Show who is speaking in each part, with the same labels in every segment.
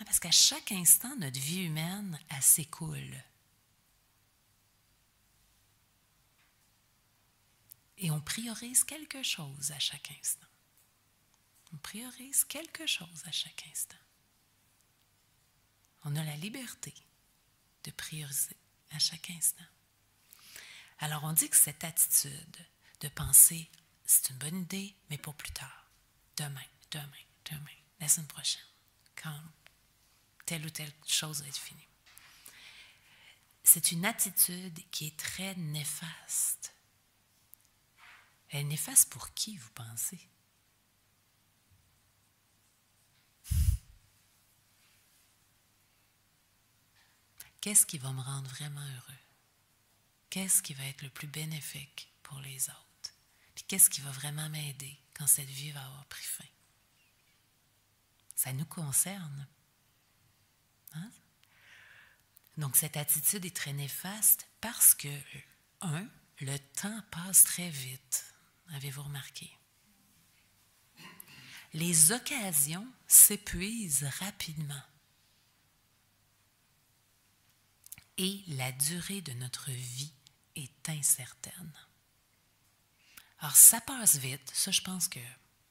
Speaker 1: Parce qu'à chaque instant, notre vie humaine, elle s'écoule. Et on priorise quelque chose à chaque instant. On priorise quelque chose à chaque instant. On a la liberté de prioriser à chaque instant. Alors on dit que cette attitude de penser, c'est une bonne idée, mais pour plus tard. Demain, la semaine prochaine, quand telle ou telle chose va être finie. C'est une attitude qui est très néfaste. Elle est néfaste pour qui, vous pensez? Qu'est-ce qui va me rendre vraiment heureux? Qu'est-ce qui va être le plus bénéfique pour les autres? Puis qu'est-ce qui va vraiment m'aider quand cette vie va avoir pris fin? Ça nous concerne. Hein? Donc cette attitude est très néfaste parce que, le temps passe très vite. Avez-vous remarqué? Les occasions s'épuisent rapidement. Et la durée de notre vie est incertaine. Alors, ça passe vite. Ça, je pense que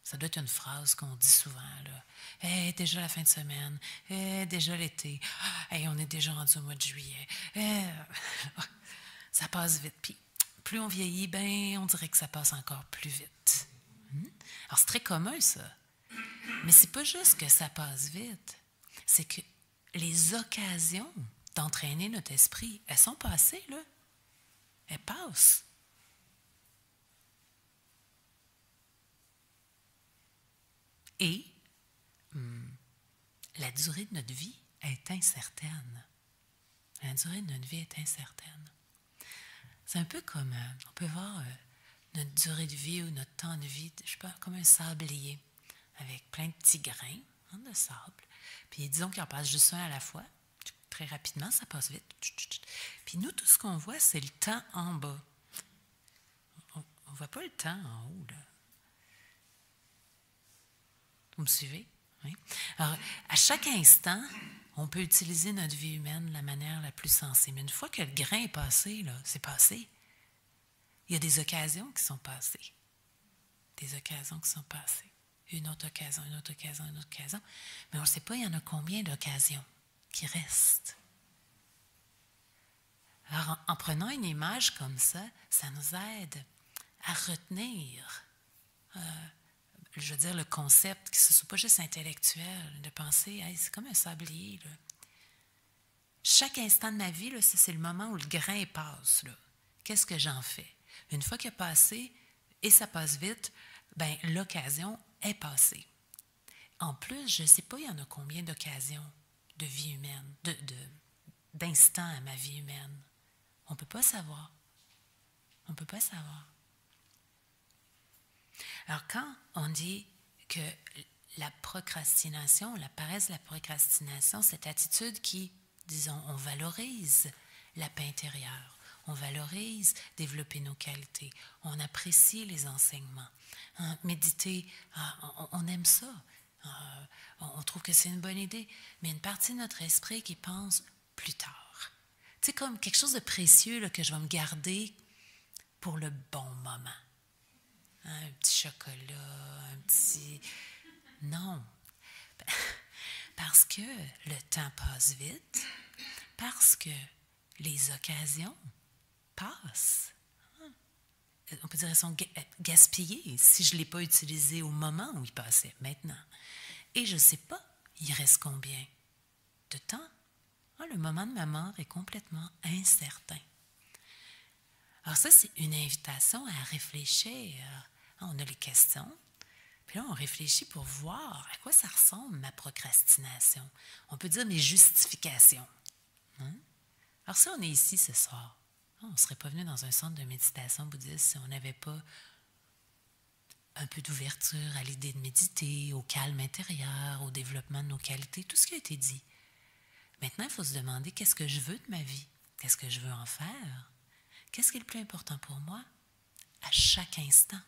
Speaker 1: ça doit être une phrase qu'on dit souvent. Là. Hey, déjà la fin de semaine. Hey, déjà l'été. Hey, on est déjà rendu au mois de juillet. Hey, ça passe vite. Puis, plus on vieillit, ben, on dirait que ça passe encore plus vite. Alors, c'est très commun, ça. Mais c'est pas juste que ça passe vite. C'est que les occasions d'entraîner notre esprit, elles sont passées, là. Elles passent. Et la durée de notre vie est incertaine. La durée de notre vie est incertaine. C'est un peu comme, on peut voir notre durée de vie ou notre temps de vie, je sais pas, comme un sablier, avec plein de petits grains de sable. Puis disons qu'il en passe juste un à la fois. Très rapidement, ça passe vite. Puis nous, tout ce qu'on voit, c'est le temps en bas. On ne voit pas le temps en haut, là. Vous me suivez? Oui. Alors, à chaque instant, on peut utiliser notre vie humaine de la manière la plus sensée. Mais une fois que le grain est passé, là, c'est passé. Il y a des occasions qui sont passées. Des occasions qui sont passées. Une autre occasion, une autre occasion, une autre occasion. Mais on ne sait pas, il y en a combien d'occasions qui restent. Alors, en prenant une image comme ça nous aide à retenir, je veux dire, le concept, que ce ne soit pas juste intellectuel, de penser, hey, c'est comme un sablier, là. Chaque instant de ma vie, là, c'est le moment où le grain passe, là. Qu'est-ce que j'en fais? Une fois qu'il a passé, et ça passe vite, ben l'occasion est passée. En plus, je ne sais pas, il y en a combien d'occasions de vie humaine, d'instants à ma vie humaine. On ne peut pas savoir. On ne peut pas savoir. Alors, quand on dit que la procrastination, la paresse de la procrastination, cette attitude qui, disons, on valorise la paix intérieure, on valorise développer nos qualités, on apprécie les enseignements, méditer, on aime ça. On trouve que c'est une bonne idée, mais une partie de notre esprit qui pense plus tard. Tu sais, comme quelque chose de précieux là, que je vais me garder pour le bon moment. Un petit chocolat, un petit... Non. Parce que le temps passe vite, parce que les occasions passent. On peut dire qu'elles sont gaspillées si je ne l'ai pas utilisé au moment où il passait, maintenant. Et je ne sais pas, il reste combien de temps? Le moment de ma mort est complètement incertain. Alors ça, c'est une invitation à réfléchir. On a les questions, puis là, on réfléchit pour voir à quoi ça ressemble ma procrastination. On peut dire mes justifications. Alors si on est ici ce soir, on ne serait pas venu dans un centre de méditation bouddhiste si on n'avait pas un peu d'ouverture à l'idée de méditer, au calme intérieur, au développement de nos qualités, tout ce qui a été dit. Maintenant, il faut se demander qu'est-ce que je veux de ma vie? Qu'est-ce que je veux en faire? Qu'est-ce qui est le plus important pour moi à chaque instant?